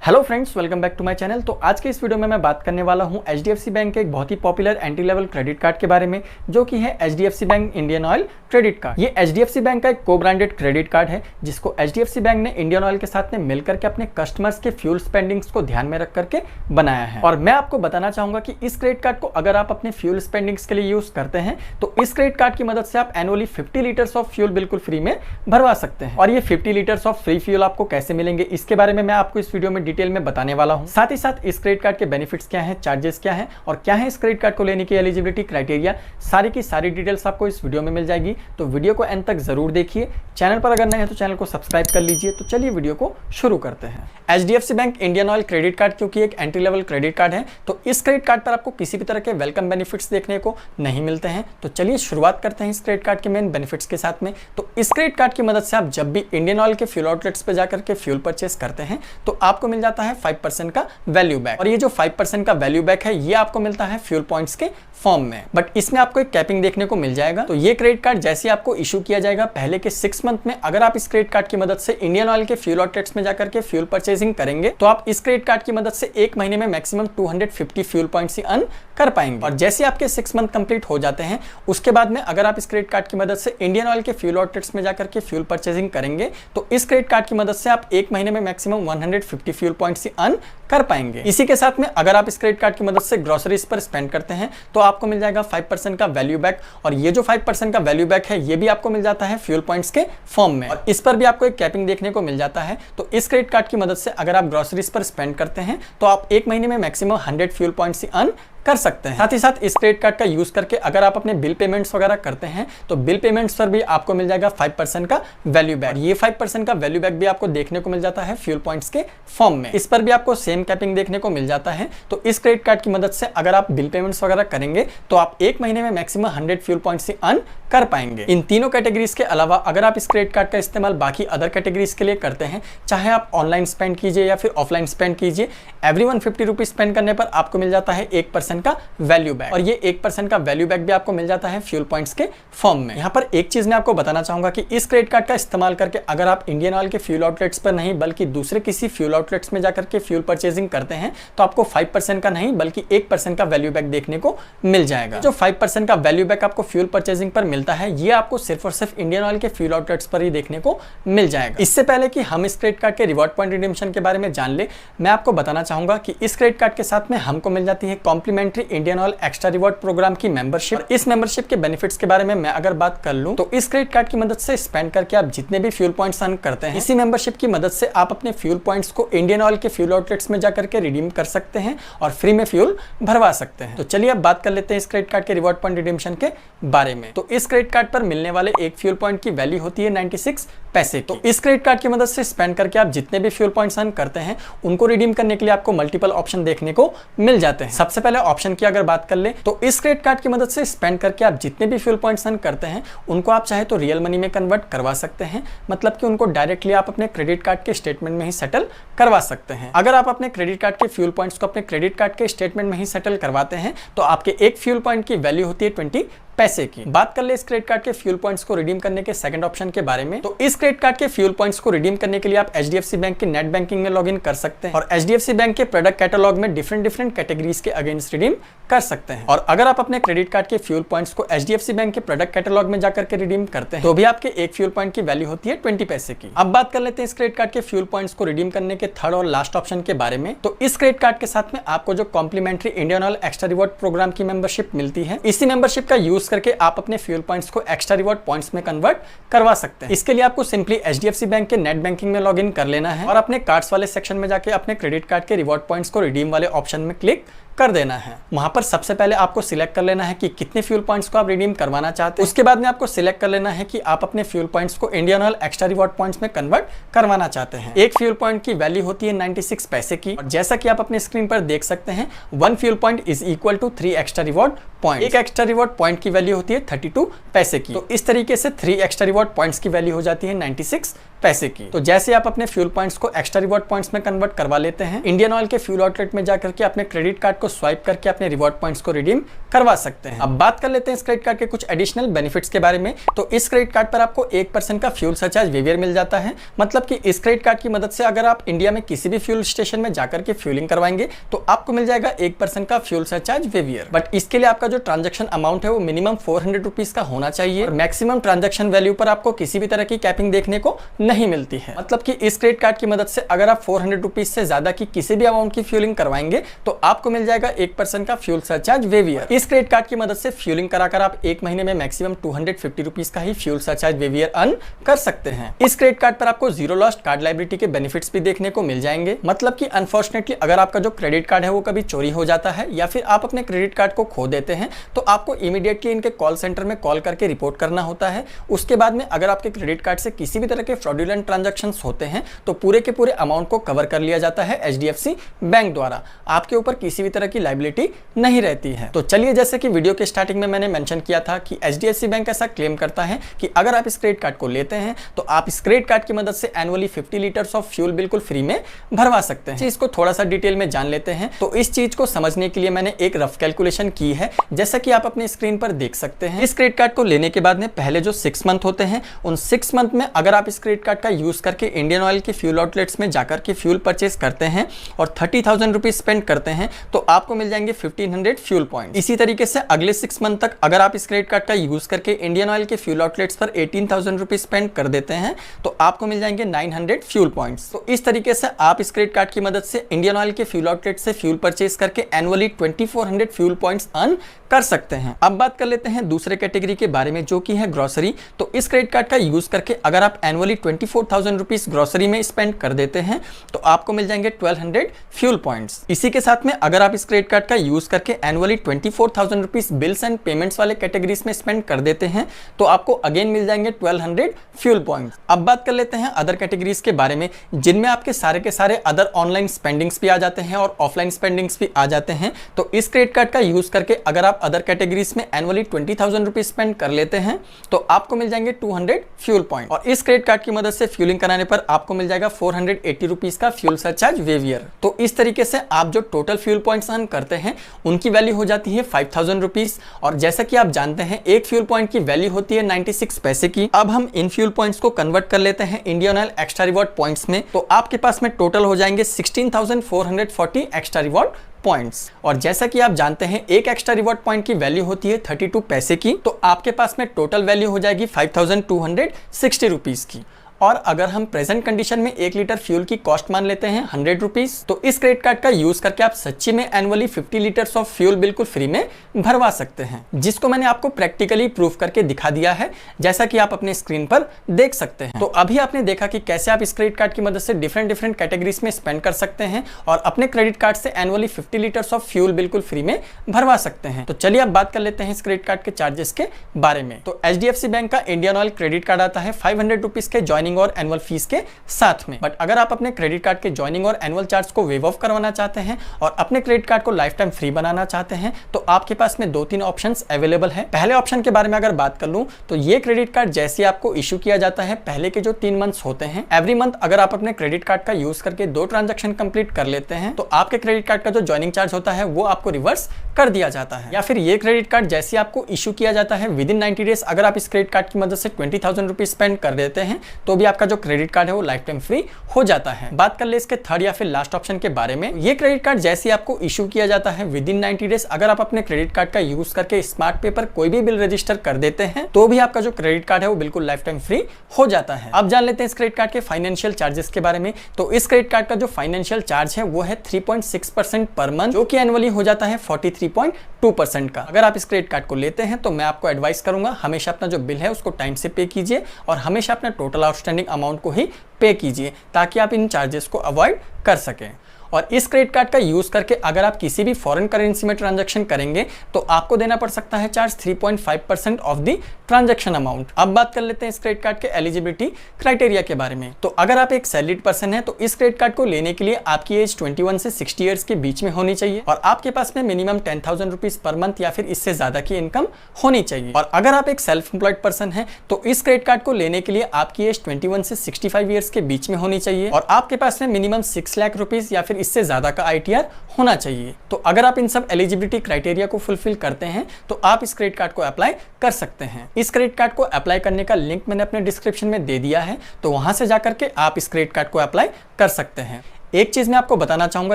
Hello friends, welcome back to my channel. तो आज के इस वीडियो में मैं बात करने वाला हूं एचडीएफसी बैंक के एक बहुत ही popular entry level credit card के बारे में, जो कि है HDFC bank Indian Oil credit card. ये एचडीएफसी बैंक का एक को ब्रांडेड क्रेडिट कार्ड है, जिसको एचडीएफसी बैंक ने इंडियन ऑयल के साथ में मिलकर के अपने कस्टमर्स के फ्यूल स्पेंडिंग्स को ध्यान में रख करके बनाया है। और मैं आपको बताना चाहूंगा कि इस क्रेडिट कार्ड को अगर आप अपने फ्यूल स्पेंडिंग्स के लिए यूज करते हैं तो इस क्रेडिट कार्ड की मदद से आप एनुअली 50 लीटर्स ऑफ फ्यूल बिल्कुल फ्री में भरवा सकते हैं। और ये 50 लीटर्स ऑफ फ्री फ्यूल आपको कैसे मिलेंगे, इसके बारे में मैं आपको इस वीडियो में डिटेल में बताने वाला हूं। साथ ही साथ इस क्रेडिट कार्ड के बेनिफिट्स क्या हैं, चार्जेस क्या हैं और क्या है इस क्रेडिट कार्ड को लेने की एलिजिबिलिटी क्राइटेरिया, सारी की सारी डिटेल्स आपको इस वीडियो में मिल जाएगी। तो वीडियो को एंड तक जरूर देखिए। चैनल पर अगर नए हैं तो चैनल को सब्सक्राइब कर लीजिए। तो चलिए वीडियो को शुरू करते हैं। HDFC bank Indian Oil credit card क्योंकि एक एंट्री लेवल क्रेडिट कार्ड है, तो इस क्रेडिट कार्ड पर आपको किसी भी तरह के वेलकम बेनिफिट्स देखने को नहीं मिलते हैं। तो चलिए शुरुआत करते हैं इस क्रेडिट कार्ड के मेन बेनिफिट्स के साथ में। तो इस क्रेडिट कार्ड की मदद से आप जब भी इंडियन ऑयल के फ्यूल आउटलेट्स पर जाकर के फ्यूल परचेस करते हैं तो आपको मिल जाता है 5% का वैल्यू बैक। और ये जो 5% का वैल्यू बैक है ये आपको मिलता है फ्यूल पॉइंट्स के फॉर्म में, बट इसमें आपको एक कैपिंग देखने को मिल जाएगा। तो ये क्रेडिट कार्ड जैसे आपको इशू किया जाएगा पहले के 6 मंथ में, अगर आप इस क्रेडिट कार्ड की मदद से इंडियन ऑयल के फ्यूल आउटलेट्स में जाकर के फ्यूल परचेसिंग करेंगे तो आप इस क्रेडिट कार्ड की मदद से एक महीने में मैक्सिमम 250 फ्यूल पॉइंट्स ही अर्न कर पाएंगे। और जैसे आपके 6 मंथ कंप्लीट हो जाते हैं उसके बाद में अगर आप इस क्रेडिट कार्ड की मदद से इंडियन ऑयल के फ्यूल आउटलेट्स में जाकर के फ्यूल परचेसिंग करेंगे तो इस क्रेडिट कार्ड की मदद से आप एक महीने में मैक्सिमम 150 फ्यूल पॉइंट्स ही अर्न कर पाएंगे। इसी के साथ में अगर आप इस क्रेडिट कार्ड की मदद से ग्रोसरीज पर स्पेंड करते हैं तो आपको मिल जाएगा 5% का वैल्यू बैक। और ये जो 5% का वैल्यू बैक है ये भी आपको मिल जाता है फ्यूल पॉइंट्स के फॉर्म में, और इस पर भी आपको एक कैपिंग देखने को मिल जाता है। तो इस क्रेडिट कार्ड की मदद से अगर आप ग्रोसरीज पर स्पेंड करते हैं तो आप एक महीने में मैक्सिमम 100 फ्यूल पॉइंट्स ही अर्न कर सकते हैं। साथ ही साथ इस क्रेडिट कार्ड का यूज करके अगर आप अपने बिल पेमेंट्स वगैरह करते हैं तो बिल पेमेंट्स पर भी आपको मिल जाएगा 5% का वैल्यू बैक। ये 5% का वैल्यू बैक भी आपको देखने को मिल जाता है फ्यूल पॉइंट्स के फॉर्म में, इस पर भी आपको सेम कैपिंग देखने को मिल जाता है। तो इस क्रेडिट कार्ड की मदद से अगर आप बिल पेमेंट्स वगैरह करेंगे तो आप एक महीने में मैक्सिमम 100 फ्यूल पॉइंट्स ही अर्न कर पाएंगे। इन तीनों कैटेगरीज के अलावा अगर आप इस क्रेडिट कार्ड का इस्तेमाल बाकी अदर कैटेगरीज के लिए करते हैं, चाहे आप ऑनलाइन स्पेंड कीजिए या फिर ऑफलाइन स्पेंड कीजिए, एवरी 150 रुपीज स्पेंड करने पर आपको मिल जाता है 1% का वैल्यू बैक। और ये 1% का वैल्यू बैक भी आपको मिल जाता है फ्यूल पॉइंट्स के फॉर्म में। यहाँ पर एक चीज मैं आपको बताना चाहूंगा कि इस क्रेडिट कार्ड का इस्तेमाल करके अगर आप इंडियन ऑयल के फ्यूल आउटलेट्स पर नहीं बल्कि दूसरे किसी फ्यूल आउटलेट्स में जाकर के फ्यूल परचेसिंग करते हैं तो आपको 5% का नहीं बल्कि 1% का वैल्यू बैक देखने को मिल जाएगा। जो 5% का वैल्यू बैक आपको फ्यूल परचेसिंग पर मिलता है ये आपको सिर्फ और सिर्फ इंडियन ऑयल के फ्यूल आउटलेट्स पर ही देखने को मिल जाएगा। इससे पहले कि हम इस क्रेडिट कार्ड के रिवॉर्ड पॉइंट रिडीम्पशन के बारे में जान ले, मैं आपको बताना चाहूंगा कि इस क्रेडिट कार्ड के साथ में हमको मिल जाती है complimentary Indian Oil extra reward program की मेंबरशिप। इस मेंबरशिप के बेनिफिट्स के बारे में मैं अगर बात कर लूं तो इस क्रेडिट कार्ड की मदद से स्पेंड करके आप जितने भी फ्यूल पॉइंट्स अर्न करते हैं, इसी मेंबरशिप की मदद से आप अपने फ्यूल पॉइंट्स को इंडियन ऑयल के फ्यूल आउटलेट्स में जाकर के रिडीम कर सकते हैं और फ्री में फ्यूल भरवा सकते हैं। तो चलिए अब बात कर लेते हैं इस क्रेडिट कार्ड के रिवॉर्ड पॉइंट रिडीम्पशन के बारे में। तो इस क्रेडिट कार्ड पर मिलने वाले एक फ्यूल पॉइंट की वैल्यू होती है 96 पैसे। तो इस क्रेडिट कार्ड की मदद से स्पेंड करके आप जितने भी फ्यूल पॉइंट्स अर्न करते हैं उनको रिडीम करने के लिए आपको मल्टीपल ऑप्शन देखने को मिल जाते हैं। सबसे पहले ऑप्शन की अगर बात कर ले तो इस क्रेडिट कार्ड की मदद से स्पेंड करके आप जितने भी फ्यूल पॉइंट्स अर्न करते हैं उनको आप चाहे तो रियल मनी में कन्वर्ट करवा सकते हैं, मतलब कि उनको डायरेक्टली आप अपने क्रेडिट कार्ड के स्टेटमेंट में ही सेटल करवा सकते हैं। अगर आप अपने क्रेडिट कार्ड के फ्यूल पॉइंट्स को अपने क्रेडिट कार्ड के स्टेटमेंट में ही सेटल करवाते हैं तो आपके एक फ्यूल पॉइंट की वैल्यू होती है 20 पैसे की। बात कर ले इस क्रेडिट कार्ड के फ्यूल पॉइंट्स को रिडीम करने के सेकंड ऑप्शन के बारे में। तो इस क्रेडिट कार्ड के फ्यूल पॉइंट्स को रिडीम करने के लिए आप एचडीएफसी बैंक के नेट बैंकिंग में लॉगिन कर सकते हैं और एचडीएफसी बैंक के प्रोडक्ट कैटलॉग में डिफरेंट कैटेगरीज के अगेंस्ट रिडीम कर सकते हैं। और अगर आप अपने क्रेडिट कार्ड के फ्यूल पॉइंट्स को एचडीएफसी बैंक के प्रोडक्ट कैटलॉग में जाकर के रिडीम करते हैं तो भी आपके एक फ्यूल पॉइंट की वैल्यू होती है 20 पैसे की। अब बात कर लेते हैं इस क्रेडिट कार्ड के फ्यूल पॉइंट्स को रिडीम करने के थर्ड और लास्ट ऑप्शन के बारे में। तो इस क्रेडिट कार्ड के साथ में आपको जो complimentary Indian Oil extra reward program की मेंबरशिप मिलती है, इसी मेंबरशिप का यूज करके आप अपने फ्यूल पॉइंट्स को एक्स्ट्रा रिवॉर्ड पॉइंट्स में कन्वर्ट करवा सकते हैं। इसके लिए आपको सिंपली एचडीएफसी बैंक के नेट बैंकिंग में लॉगिन कर लेना है और अपने कार्ड्स वाले सेक्शन में जाके अपने क्रेडिट कार्ड के रिवॉर्ड पॉइंट्स को रिडीम वाले ऑप्शन में क्लिक कर देना है। वहां पर सबसे पहले आपको सिलेक्ट कर लेना है कि कितने फ्यूल पॉइंट्स को आप रिडीम करवाना चाहते हैं। उसके बाद में आपको सिलेक्ट कर लेना है कि आप अपने फ्यूल पॉइंट्स को Indian Oil extra reward points में कन्वर्ट करवाना चाहते हैं। एक फ्यूल पॉइंट की वैल्यू होती है 96 पैसे की और जैसा कि आप अपने स्क्रीन पर देख सकते हैं 1 fuel point is equal to 3 extra reward point. एक एक्स्ट्रा रिवॉर्ड पॉइंट की वैल्यू होती है 32 पैसे की। तो इस तरीके से 3 एक्स्ट्रा रिवॉर्ड पॉइंट्स की वैल्यू हो जाती है 96 पैसे की। तो जैसे आप अपने फ्यूल पॉइंट्स को एक्स्ट्रा रिवॉर्ड पॉइंट्स में कन्वर्ट करवा लेते हैं, इंडियन ऑयल के फ्यूल आउटलेट में जाकर के अपने क्रेडिट कार्ड को स्वाइप करके अपने रिवॉर्ड पॉइंट्स को रिडीम करवा सकते हैं। अब बात कर लेते हैं इस क्रेडिट कार्ड के कुछ एडिशनल बेनिफिट्स के बारे में। तो इस क्रेडिट कार्ड पर आपको 1% का फ्यूल सरचार्ज वेवियर मिल जाता है। मतलब कि इस क्रेडिट कार्ड की मदद से अगर आप इंडिया में किसी भी फ्यूल स्टेशन में जाकर के फ्यूलिंग करवाएंगे तो आपको मिल जाएगा 1% का फ्यूल सरचार्ज वेवियर। बट इसके लिए आपका जो ट्रांजैक्शन अमाउंट है वो मिनिमम 400 रुपीज का होना चाहिए और मैक्सिमम ट्रांजैक्शन वैल्यू पर आपको किसी भी तरह की कैपिंग देखने को नहीं मिलती है। मतलब कि इस क्रेडिट कार्ड की मदद से अगर आप 400 रुपीज से ज्यादा की किसी भी अमाउंट की फ्यूलिंग करवाएंगे तो आपको मिल जाएगा 1% का फ्यूल सरचार्ज वेवियर। इस क्रेडिट कार्ड की मदद से फ्यूलिंग कराकर आप एक महीने में मैक्सिमम 250 रुपीज का ही फ्यूल सरचार्ज वेवियर अर्न कर सकते हैं। इस क्रेडिट कार्ड पर आपको जीरो लॉस्ट कार्ड लायबिलिटी के बेनिफिट्स भी देखने को मिल जाएंगे। मतलब कि अनफॉर्चुनेटली अगर आपका जो क्रेडिट कार्ड है वो कभी चोरी हो जाता है या फिर आप अपने क्रेडिट कार्ड को खो देते हैं तो आपको इमीडिएटली इनके कॉल सेंटर में कॉल करके रिपोर्ट करना होता है। उसके बाद में अगर आपके क्रेडिट कार्ड से किसी भी तरह के फ्रॉडुलेंट ट्रांजैक्शंस होते हैं तो पूरे के पूरे अमाउंट को कवर कर लिया जाता है एचडीएफसी बैंक द्वारा। आपके ऊपर किसी भी तरह की लायबिलिटी नहीं रहती है। तो चलिए, जैसे कि वीडियो के स्टार्टिंग में मैंने मेंशन किया था कि एचडीएफसी बैंक ऐसा क्लेम करता है कि अगर आप इस क्रेडिट कार्ड को लेते हैं तो आप इस क्रेडिट कार्ड की मदद से एनुअली 50 लीटर्स ऑफ फ्यूल बिल्कुल फ्री में भरवा सकते हैं। इसको थोड़ा सा डिटेल में जान लेते हैं। तो इस चीज को समझने के लिए मैंने एक रफ कैलकुलेशन की है, जैसा कि आप अपने स्क्रीन पर देख सकते हैं। इस क्रेडिट कार्ड को लेने के बाद में पहले जो 6 मंथ होते हैं उन 6 मंथ में अगर आप इस क्रेडिट कार्ड का यूज करके इंडियन ऑयल के फ्यूल आउटलेट्स में जाकर के फ्यूल परचेस करते हैं और 30,000 रुपीज स्पेंड करते हैं तो आपको मिल जाएंगे 1500 फ्यूल पॉइंट। इसी तरीके से अगले 6 मंथ तक अगर आप इस क्रेडिट कार्ड का यूज करके इंडियन ऑयल के फ्यूल आउटलेट्स पर 18,000 रुपीज स्पेंड कर देते हैं तो आपको मिल जाएंगे 900 फ्यूल पॉइंट्स। तो इस तरीके से आप इस क्रेडिट कार्ड की मदद से इंडियन ऑयल के फ्यूल आउटलेट से फ्यूल परचेस करके एनुअली 2400 फ्यूल पॉइंट्स अर्न कर सकते हैं। अब बात कर लेते हैं दूसरे कैटेगरी के बारे में जो कि है ग्रोसरी। तो इस क्रेडिट कार्ड का यूज करके अगर आप एनुअली 24,000 रुपीज ग्रोसरी में स्पेंड कर देते हैं तो आपको मिल जाएंगे 1200 फ्यूल पॉइंट्स। इसी के साथ में अगर आप इस क्रेडिट कार्ड का यूज करके annually 24,000 rupees bills and payments वाले कैटेगरीज में स्पेंड कर देते हैं तो आपको अगेन मिल जाएंगे 1200 फ्यूल पॉइंट्स। अब बात कर लेते हैं अदर कैटेगरीज के बारे में जिनमें आपके सारे के सारे अदर ऑनलाइन स्पेंडिंग्स भी आ जाते हैं और ऑफलाइन स्पेंडिंग्स भी आ जाते हैं। तो इस क्रेडिट कार्ड का यूज करके अगर आप अदर कैटेगरीज में एनुअली 20,000 रुपीज स्पेंड कर लेते हैं तो आपको मिल जाएंगे 200 फ्यूल पॉइंट और इस क्रेडिट कार्ड की मदद से फ्यूलिंग कराने पर आपको मिल जाएगा 480 रुपीज का फ्यूल सरचार्ज वेवियर। तो इस तरीके से आप जो टोटल फ्यूल पॉइंट्स अर्न करते हैं उनकी वैल्यू हो जाती है 5,000 रुपीज और जैसा कि आप जानते हैं एक फ्यूल पॉइंट की वैल्यू होती है 96 पैसे की। अब हम इन फ्यूल पॉइंट्स को कन्वर्ट कर लेते हैं Indian Oil extra reward points में तो आपके पास में टोटल हो जाएंगे 16,440 एक्स्ट्रा रिवॉर्ड पॉइंट्स। और जैसा कि आप जानते हैं एक एक्स्ट्रा रिवॉर्ड पॉइंट की वैल्यू होती है 32 पैसे की तो आपके पास में टोटल वैल्यू हो जाएगी 5,260 रुपीज की। और अगर हम प्रेजेंट कंडीशन में 1 लीटर फ्यूल की कॉस्ट मान लेते हैं 100 रुपीज तो इस क्रेडिट कार्ड का यूज करके आप सच्ची में एनुअली 50 लीटर्स ऑफ फ्यूल बिल्कुल फ्री में भरवा सकते हैं, जिसको मैंने आपको प्रैक्टिकली प्रूफ करके दिखा दिया है जैसा कि आप अपने स्क्रीन पर देख सकते हैं। तो अभी आपने देखा कि कैसे आप इस क्रेडिट कार्ड की मदद से डिफरेंट कैटेगरीज में स्पेंड कर सकते हैं और अपने क्रेडिट कार्ड से एनुअली 50 लीटर्स ऑफ फ्यूल बिल्कुल फ्री में भरवा सकते हैं। तो चलिए अब बात कर लेते हैं इस क्रेडिट कार्ड के चार्जेस के बारे में। तो एचडीएफसी बैंक का इंडियन ऑयल क्रेडिट कार्ड आता है 500 रुपीज के ज्वाइनिंग और एनुअल फीस के साथ में। बट अगर आप अपने क्रेडिट कार्ड के ज्वाइनिंग और एनुअल चार्ज को वेव ऑफ करवाना चाहते हैं और अपने क्रेडिट कार्ड को लाइफ टाइम फ्री बनाना चाहते हैं तो आपके पास में 2-3 ऑप्शंस अवेलेबल है। पहले ऑप्शन के बारे में अगर बात कर लूं तो ये क्रेडिट कार्ड जैसे आपको इशू किया जाता है पहले के जो 3 मंथ्स होते हैं एवरी मंथ अगर आप अपने क्रेडिट कार्ड का यूज करके 2 ट्रांजैक्शन कंप्लीट कर लेते हैं तो आपके क्रेडिट कार्ड का जो ज्वाइनिंग चार्ज होता है वो आपको रिवर्स कर दिया जाता है। या फिर ये क्रेडिट कार्ड जैसे आपको इशू किया जाता है विद इन 90 डेज अगर आप इस क्रेडिट कार्ड की मदद से 20,000 रुपीज स्पेंड कर देते हैं तो भी आपका जो क्रेडिट कार्ड है वो लाइफ टाइम फ्री हो जाता है। बात कर ले इसके थर्ड या फिर लास्ट ऑप्शन के बारे में। ये क्रेडिट कार्ड जैसे आपको इशू किया जाता है विद इन 90 डेज अगर आप अपने क्रेडिट कार्ड का यूज करके स्मार्ट पे पर कोई भी बिल रजिस्टर कर देते हैं तो भी आपका जो क्रेडिट कार्ड है वो बिल्कुल लाइफ टाइम फ्री हो जाता है। अब जान लेते हैं इस क्रेडिट कार्ड के फाइनेंशियल चार्जेस के बारे में। तो इस क्रेडिट कार्ड का जो फाइनेंशियल चार्ज है वो है 3.6% पर मंथ जो कि एनुअली हो जाता है 43.2% का। अगर आप इस क्रेडिट कार्ड को लेते हैं तो मैं आपको एडवाइस करूंगा हमेशा अपना जो बिल है उसको टाइम से पे कीजिए और हमेशा अपना टोटल आउटस्टैंडिंग अमाउंट को ही पे कीजिए ताकि आप इन चार्जेस को अवॉइड कर सकें। और इस क्रेडिट कार्ड का यूज करके अगर आप किसी भी फॉरेन करेंसी में ट्रांजैक्शन करेंगे तो आपको देना पड़ सकता है charge 3.5% of the transaction amount. अब बात कर लेते हैं इस क्रेडिट कार्ड के एलिजिबिलिटी क्राइटेरिया के बारे में। तो अगर आप एक सैलरीड पर्सन है तो इस क्रेडिट कार्ड को लेने के लिए आपकी एज 21 से 60 ईयर्स के बीच में होनी चाहिए और आपके पास में मिनिमम 10,000 रुपीज पर मंथ या फिर इससे ज्यादा की इनकम होनी चाहिए। और अगर आप एक सेल्फ एम्प्लॉयड पर्सन है तो इस क्रेडिट कार्ड को लेने के लिए आपकी एज 21 से 65 ईयर्स के बीच में होनी चाहिए और आपके पास में मिनिमम 6 लाख रुपीज या फिर इससे ज़्यादा का ITR होना चाहिए। तो अगर आप इन सब एलिजिबिलिटी क्राइटेरिया को फुलफिल करते हैं तो आप इस क्रेडिट कार्ड को अप्लाई कर सकते हैं। इस क्रेडिट कार्ड को अप्लाई करने का लिंक मैंने अपने डिस्क्रिप्शन में दे दिया है, तो वहां से जाकर के आप इस क्रेडिट कार्ड को अप्लाई कर सकते हैं। एक चीज मैं आपको बताना चाहूंगा,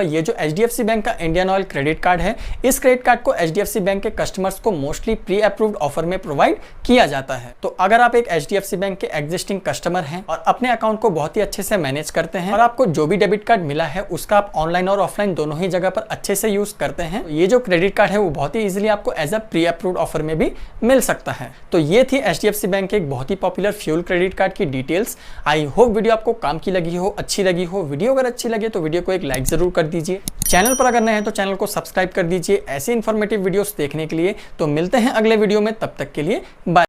ये जो HDFC बैंक का इंडियन ऑयल क्रेडिट कार्ड है, इस क्रेडिट कार्ड को HDFC बैंक के कस्टमर्स को मोस्टली प्री अप्रूव्ड ऑफर में प्रोवाइड किया जाता है। तो अगर आप एक HDFC बैंक के एग्जिस्टिंग कस्टमर हैं और अपने अकाउंट को बहुत ही अच्छे से मैनेज करते हैं और आपको जो भी डेबिट कार्ड मिला है उसका आप ऑनलाइन और ऑफलाइन दोनों ही जगह पर अच्छे से यूज करते हैं, ये जो क्रेडिट कार्ड है वो बहुत ही इजिली आपको as a pre approved offer में भी मिल सकता है। तो ये थी HDFC बैंक के एक बहुत ही पॉपुलर फ्यूल क्रेडिट कार्ड की डिटेल्स। आई होप वीडियो आपको काम की लगी हो, अच्छी लगी हो। वीडियो अगर अच्छी लगे तो वीडियो को एक लाइक जरूर कर दीजिए। चैनल पर अगर नए हैं तो चैनल को सब्सक्राइब कर दीजिए ऐसे इंफॉर्मेटिव वीडियोस देखने के लिए। तो मिलते हैं अगले वीडियो में, तब तक के लिए बाय।